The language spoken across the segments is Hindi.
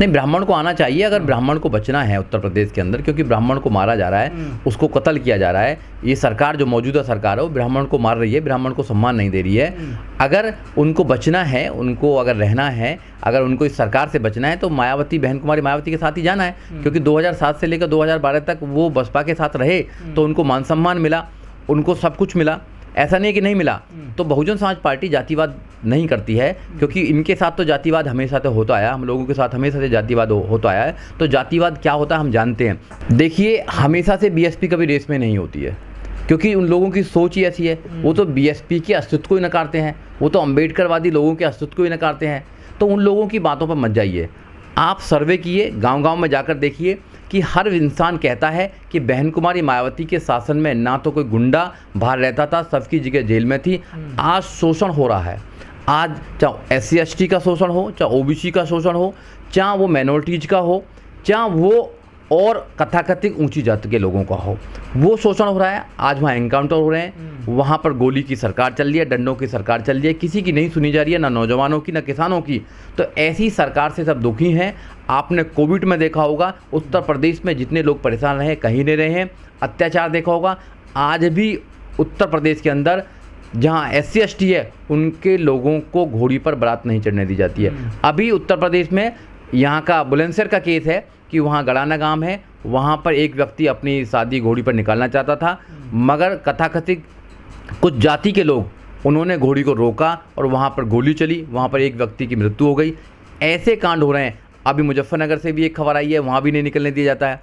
नहीं, ब्राह्मण को आना चाहिए अगर ब्राह्मण को बचना है उत्तर प्रदेश के अंदर, क्योंकि ब्राह्मण को मारा जा रहा है, उसको कत्ल किया जा रहा है। ये सरकार जो मौजूदा सरकार है वो ब्राह्मण को मार रही है, ब्राह्मण को सम्मान नहीं दे रही है। अगर उनको बचना है, उनको अगर रहना है, अगर उनको इस सरकार से बचना है तो मायावती, बहन कुमारी मायावती के साथ ही जाना है, क्योंकि 2007 से लेकर 2012 तक वो बसपा के साथ रहे तो उनको मान सम्मान मिला, उनको सब कुछ मिला, ऐसा नहीं कि नहीं मिला। तो बहुजन समाज पार्टी जातिवाद नहीं करती है, क्योंकि इनके साथ तो जातिवाद हमेशा से होता आया, हम लोगों के साथ हमेशा से जातिवाद होता आया है। तो जातिवाद क्या होता है हम जानते हैं। देखिए, हमेशा से बीएसपी कभी रेस में नहीं होती है, क्योंकि उन लोगों की सोच ही ऐसी है। वो तो बीएसपी के अस्तित्व को ही नकारते हैं, वो तो अम्बेडकरवादी लोगों के अस्तित्व को ही नकारते हैं। तो उन लोगों की बातों पर मत जाइए। आप सर्वे किए, गांव-गांव में जाकर देखिए कि हर इंसान कहता है कि बहन कुमारी मायावती के शासन में ना तो कोई गुंडा बाहर रहता था, सबकी जगह जेल में थी। आज शोषण हो रहा है। आज चाहे SC/ST का शोषण हो, चाहे OBC का शोषण हो, चाहे वो माइनॉरिटीज का हो, चाहे वो और तथाकथित ऊंची जाति के लोगों का हो, वो शोषण हो रहा है। आज वहाँ एनकाउंटर हो रहे हैं, वहाँ पर गोली की सरकार चल रही है, डंडों की सरकार चल रही है, किसी की नहीं सुनी जा रही है, ना नौजवानों की, ना किसानों की। तो ऐसी सरकार से सब दुखी हैं। आपने कोविड में देखा होगा उत्तर प्रदेश में जितने लोग परेशान रहे कहीं नहीं रहे हैं। अत्याचार देखा होगा। आज भी उत्तर प्रदेश के अंदर जहाँ SC/ST है उनके लोगों को घोड़ी पर बारात नहीं चढ़ने दी जाती है। अभी उत्तर प्रदेश में यहाँ का बुलंदशहर का केस है कि वहाँ गड़ाना गांव है, वहाँ पर एक व्यक्ति अपनी शादी घोड़ी पर निकालना चाहता था, मगर तथाकथित कुछ जाति के लोग उन्होंने घोड़ी को रोका और वहाँ पर गोली चली, वहाँ पर एक व्यक्ति की मृत्यु हो गई। ऐसे कांड हो रहे हैं। अभी मुजफ्फरनगर से भी एक खबर आई है, वहाँ भी नहीं निकलने दिया जाता है।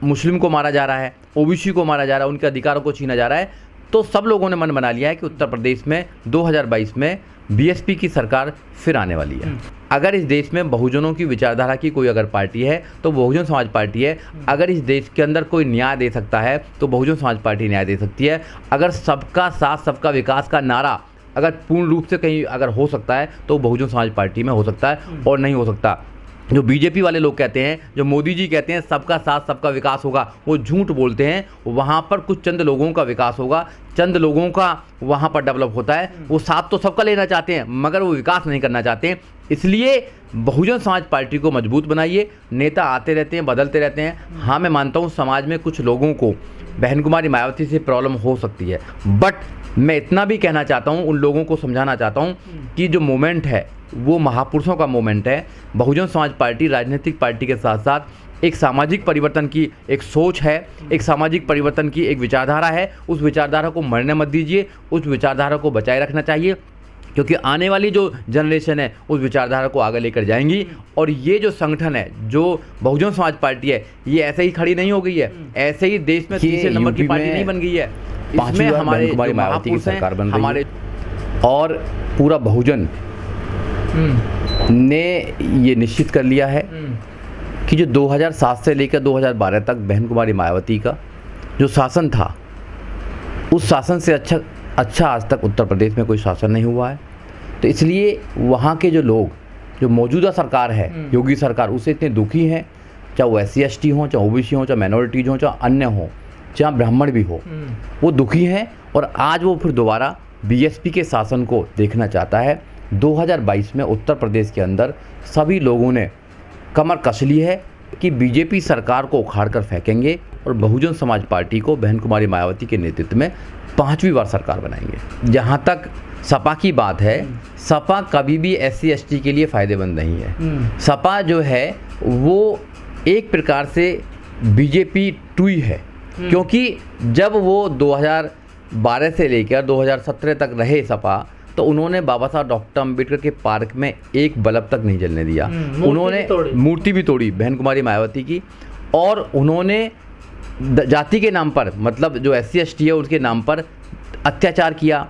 मुस्लिम को मारा जा रहा है, OBC को मारा जा रहा है, उनके अधिकारों को छीना जा रहा है। तो सब लोगों ने मन बना लिया है कि उत्तर प्रदेश में 2022 में BSP की सरकार फिर आने वाली है। अगर इस देश में बहुजनों की विचारधारा की कोई अगर पार्टी है तो बहुजन समाज पार्टी है। अगर इस देश के अंदर कोई न्याय दे सकता है तो बहुजन समाज पार्टी न्याय दे सकती है। अगर सबका साथ सबका विकास का नारा अगर पूर्ण रूप से कहीं अगर हो सकता है तो बहुजन समाज पार्टी में हो सकता है, और नहीं हो सकता। जो बीजेपी वाले लोग कहते हैं, जो मोदी जी कहते हैं सबका साथ सबका विकास होगा, वो झूठ बोलते हैं। वहाँ पर कुछ चंद लोगों का विकास होगा, चंद लोगों का वहाँ पर डेवलप होता है। वो साथ तो सबका लेना चाहते हैं मगर वो विकास नहीं करना चाहते हैं। इसलिए बहुजन समाज पार्टी को मजबूत बनाइए। नेता आते रहते हैं, बदलते रहते हैं। हाँ, मैं मानता हूँ समाज में कुछ लोगों को बहन कुमारी मायावती से प्रॉब्लम हो सकती है, बट मैं इतना भी कहना चाहता हूँ, उन लोगों को समझाना चाहता हूँ कि जो मोमेंट है वो महापुरुषों का मोमेंट है। बहुजन समाज पार्टी राजनीतिक पार्टी के साथ साथ एक सामाजिक परिवर्तन की एक सोच है, एक सामाजिक परिवर्तन की एक विचारधारा है। उस विचारधारा को मरने मत दीजिए, उस विचारधारा को बचाए रखना चाहिए, क्योंकि आने वाली जो जनरेशन है उस विचारधारा को आगे लेकर जाएंगी। और ये जो संगठन है, जो बहुजन समाज पार्टी है, ये ऐसे ही खड़ी नहीं हो गई है, ऐसे ही देश में तीसरे नंबर की पार्टी नहीं बन गई है। इसमें हमारे मायावती की सरकार बन रही है और पूरा बहुजन ने ये निश्चित कर लिया है कि जो 2007 से लेकर 2012 तक बहन कुमारी मायावती का जो शासन था, उस शासन से अच्छा आज तक उत्तर प्रदेश में कोई शासन नहीं हुआ है। तो इसलिए वहाँ के जो लोग, जो मौजूदा सरकार है, योगी सरकार, उससे इतने दुखी हैं, चाहे वो SC/ST हों, चाहे OBC हों, चाहे माइनॉरिटीज हों, चाहे अन्य हों, चाहे ब्राह्मण भी हो, वो दुखी हैं। और आज वो फिर दोबारा BSP के शासन को देखना चाहता है। 2022 में उत्तर प्रदेश के अंदर सभी लोगों ने कमर कस ली है कि बीजेपी सरकार को उखाड़ कर फेंकेंगे और बहुजन समाज पार्टी को बहन कुमारी मायावती के नेतृत्व में 5वीं बार सरकार बनाएंगे। जहां तक सपा की बात है, सपा कभी भी SC/ST के लिए फ़ायदेमंद नहीं है। सपा जो है वो एक प्रकार से बीजेपी 2 ही है, क्योंकि जब वो 2012 से लेकर 2017 तक रहे सपा, तो उन्होंने बाबा साहब डॉक्टर अम्बेडकर के पार्क में एक बल्ब तक नहीं जलने दिया। उन्होंने मूर्ति भी तोड़ी बहन कुमारी मायावती की, और उन्होंने जाति के नाम पर, मतलब जो SC/ST है उसके नाम पर अत्याचार किया।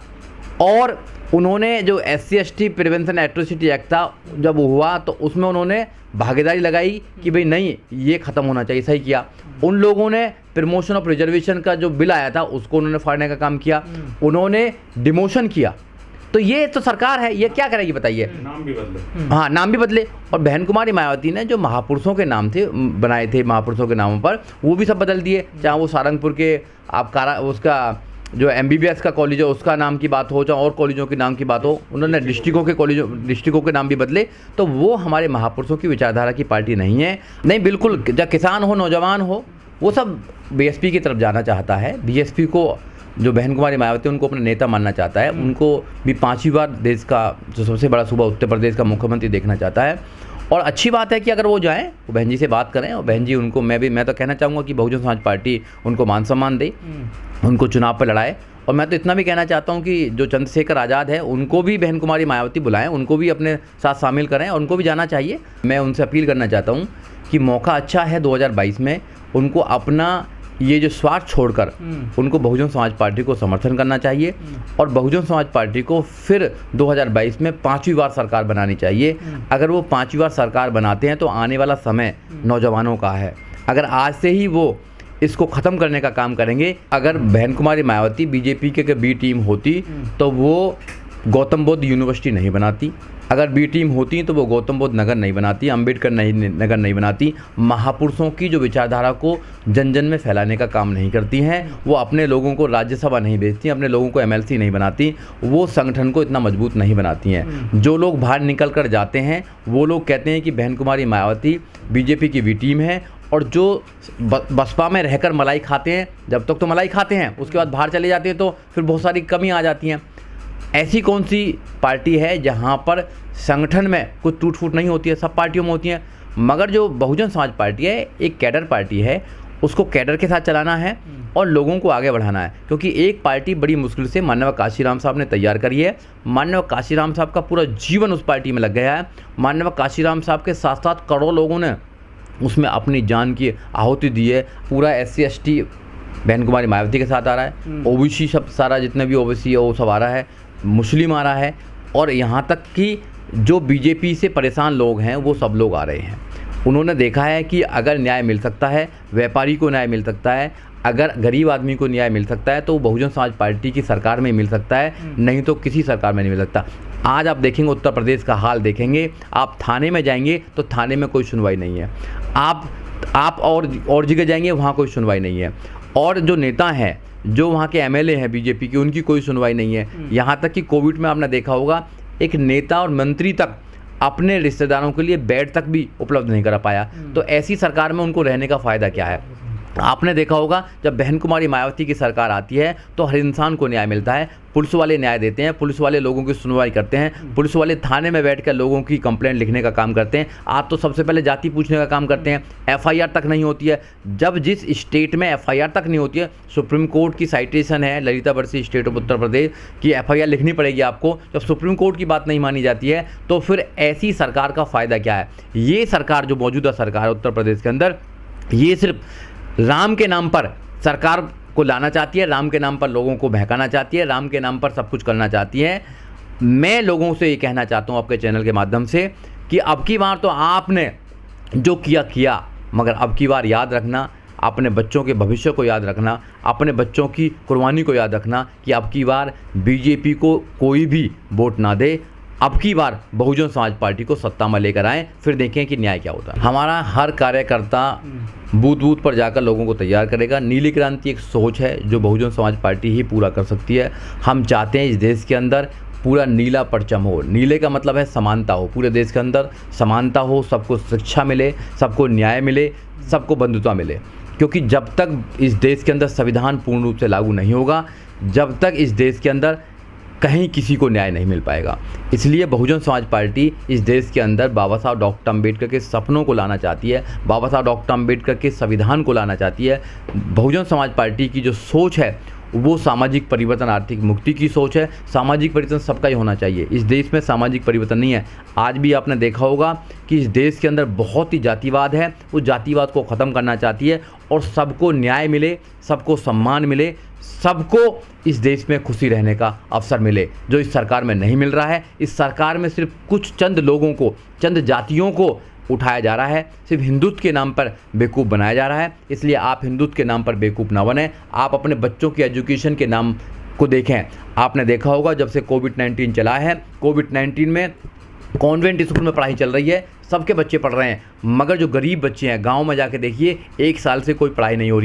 और उन्होंने जो SC/ST प्रिवेंशन एट्रोसिटी एक्ट था जब हुआ तो उसमें उन्होंने भागीदारी लगाई कि भाई नहीं, ये ख़त्म होना चाहिए। सही किया। उन लोगों ने प्रमोशन ऑफ रिजर्वेशन का जो बिल आया था उसको उन्होंने फाड़ने का काम किया। उन्होंने डिमोशन किया। तो ये तो सरकार है, ये क्या करेगी बताइए। नाम भी बदले। हाँ, नाम भी बदले। और बहन कुमारी मायावती ने जो महापुरुषों के नाम थे बनाए थे, महापुरुषों के नामों पर वो भी सब बदल दिए। चाहे वो सारंगपुर के आप उसका जो MBBS का कॉलेज है उसका नाम की बात हो, चाहे और कॉलेजों के नाम की बात हो, उन्होंने डिस्ट्रिक्टों के नाम भी बदले, तो वो हमारे महापुरुषों की विचारधारा की पार्टी नहीं है। नहीं, बिल्कुल, जब किसान हो, नौजवान हो, वो सब BSP की तरफ जाना चाहता है। BSP को जो बहन कुमारी मायावती उनको अपना नेता मानना चाहता है, उनको भी 5वीं बार देश का जो सबसे बड़ा सूबा उत्तर प्रदेश का मुख्यमंत्री देखना चाहता है। और अच्छी बात है कि अगर वो जाएं, वो बहन जी से बात करें, और बहन जी उनको मैं तो कहना चाहूँगा कि बहुजन समाज पार्टी उनको मान सम्मान दे, उनको चुनाव पर लड़ाए। और मैं तो इतना भी कहना चाहता हूँ कि जो चंद्रशेखर आज़ाद है उनको भी बहन कुमारी मायावती बुलाएं, उनको भी अपने साथ शामिल करें, और उनको भी जाना चाहिए। मैं उनसे अपील करना चाहता हूँ कि मौका अच्छा है 2022 में, उनको अपना ये जो स्वार्थ छोड़कर उनको बहुजन समाज पार्टी को समर्थन करना चाहिए, और बहुजन समाज पार्टी को फिर 2022 में 5वीं बार सरकार बनानी चाहिए। अगर वो 5वीं बार सरकार बनाते हैं तो आने वाला समय नौजवानों का है। अगर आज से ही वो इसको ख़त्म करने का काम करेंगे, अगर बहन कुमारी मायावती BJP के B टीम होती तो वो गौतम बुद्ध यूनिवर्सिटी नहीं बनाती, अगर B टीम होती तो वो गौतम बुद्ध नगर नहीं बनाती, अम्बेडकर नगर नहीं बनाती। महापुरुषों की जो विचारधारा को जन जन में फैलाने का काम नहीं करती हैं, वो अपने लोगों को राज्यसभा नहीं भेजती, अपने लोगों को MLC नहीं बनाती, वो संगठन को इतना मजबूत नहीं बनाती हैं। जो लोग बाहर निकल कर जाते हैं वो लोग कहते हैं कि बहन कुमारी मायावती BJP की B टीम है, और जो बसपा में रहकर मलाई खाते हैं, जब तक तो मलाई खाते हैं, उसके बाद बाहर चले जाते हैं तो फिर बहुत सारी कमी आ जाती हैं। ऐसी कौन सी पार्टी है जहां पर संगठन में कुछ टूट फूट नहीं होती है? सब पार्टियों में होती हैं। मगर जो बहुजन समाज पार्टी है एक कैडर पार्टी है, उसको कैडर के साथ चलाना है और लोगों को आगे बढ़ाना है। क्योंकि एक पार्टी बड़ी मुश्किल से माननीय काशीराम साहब ने तैयार करी है। माननीय काशीराम साहब का पूरा जीवन उस पार्टी में लग गया है। माननीय काशीराम साहब के साथ साथ करोड़ों लोगों ने उसमें अपनी जान की आहुति दी है। पूरा SC ST बहन कुमारी मायावती के साथ आ रहा है, OBC सब सारा जितने भी OBC है वो सब आ रहा है, मुस्लिम आ रहा है, और यहाँ तक कि जो BJP से परेशान लोग हैं वो सब लोग आ रहे हैं। उन्होंने देखा है कि अगर न्याय मिल सकता है, व्यापारी को न्याय मिल सकता है, अगर गरीब आदमी को न्याय मिल सकता है तो बहुजन समाज पार्टी की सरकार में मिल सकता है, नहीं तो किसी सरकार में नहीं मिल सकता। आज आप देखेंगे उत्तर प्रदेश का हाल देखेंगे, आप थाने में जाएंगे तो थाने में कोई सुनवाई नहीं है, आप और जगह जाएंगे वहाँ कोई सुनवाई नहीं है, और जो नेता हैं, जो वहाँ के MLA हैं BJP की, उनकी कोई सुनवाई नहीं है। यहाँ तक कि कोविड में आपने देखा होगा एक नेता और मंत्री तक अपने रिश्तेदारों के लिए बेड तक भी उपलब्ध नहीं करा पाया। तो ऐसी सरकार में उनको रहने का फ़ायदा क्या है? आपने देखा होगा जब बहन कुमारी मायावती की सरकार आती है तो हर इंसान को न्याय मिलता है, पुलिस वाले न्याय देते हैं, पुलिस वाले लोगों की सुनवाई करते हैं, पुलिस वाले थाने में बैठकर लोगों की कंप्लेंट लिखने का काम करते हैं। आज तो सबसे पहले जाति पूछने का काम करते हैं, FIR तक नहीं होती है। जब जिस स्टेट में FIR तक नहीं होती है, सुप्रीम कोर्ट की साइटेशन है Lalita versus state of Uttar Pradesh की, FIR लिखनी पड़ेगी आपको। जब सुप्रीम कोर्ट की बात नहीं मानी जाती है तो फिर ऐसी सरकार का फ़ायदा क्या है? ये सरकार जो मौजूदा सरकार है उत्तर प्रदेश के अंदर, ये सिर्फ राम के नाम पर सरकार को लाना चाहती है, राम के नाम पर लोगों को बहकाना चाहती है, राम के नाम पर सब कुछ करना चाहती है। मैं लोगों से ये कहना चाहता हूँ आपके चैनल के माध्यम से कि अब की बार तो आपने जो किया, मगर अब की बार याद रखना, अपने बच्चों के भविष्य को याद रखना, अपने बच्चों की कुर्बानी को याद रखना कि अब की बार BJP को कोई भी वोट ना दे। अब की बार बहुजन समाज पार्टी को सत्ता में लेकर आएँ, फिर देखें कि न्याय क्या होता है। हमारा हर कार्यकर्ता बूथ बूथ पर जाकर लोगों को तैयार करेगा। नीली क्रांति एक सोच है जो बहुजन समाज पार्टी ही पूरा कर सकती है। हम चाहते हैं इस देश के अंदर पूरा नीला परचम हो। नीले का मतलब है समानता हो, पूरे देश के अंदर समानता हो, सबको शिक्षा मिले, सबको न्याय मिले, सबको बंधुता मिले। क्योंकि जब तक इस देश के अंदर संविधान पूर्ण रूप से लागू नहीं होगा, जब तक इस देश के अंदर कहीं किसी को न्याय नहीं मिल पाएगा। इसलिए बहुजन समाज पार्टी इस देश के अंदर बाबा साहब डॉक्टर अम्बेडकर के सपनों को लाना चाहती है, बाबा साहब डॉक्टर अम्बेडकर के संविधान को लाना चाहती है। बहुजन समाज पार्टी की जो सोच है वो सामाजिक परिवर्तन, आर्थिक मुक्ति की सोच है। सामाजिक परिवर्तन सबका ही होना चाहिए। इस देश में सामाजिक परिवर्तन नहीं है। आज भी आपने देखा होगा कि इस देश के अंदर बहुत ही जातिवाद है, वो जातिवाद को ख़त्म करना चाहती है और सबको न्याय मिले, सबको सम्मान मिले, सबको इस देश में खुशी रहने का अवसर मिले, जो इस सरकार में नहीं मिल रहा है। इस सरकार में सिर्फ कुछ चंद लोगों को, चंद जातियों को उठाया जा रहा है, सिर्फ हिंदुत्व के नाम पर बेवकूफ़ बनाया जा रहा है। इसलिए आप हिंदुत्व के नाम पर बेवकूफ़ ना बने। आप अपने बच्चों की एजुकेशन के नाम को देखें। आपने देखा होगा जब से कोविड-19 चला है, कोविड-19 में कॉन्वेंट स्कूल में पढ़ाई चल रही है, सबके बच्चे पढ़ रहे हैं, मगर जो गरीब बच्चे हैं गाँव में जाके देखिए 1 साल से कोई पढ़ाई नहीं हो रही।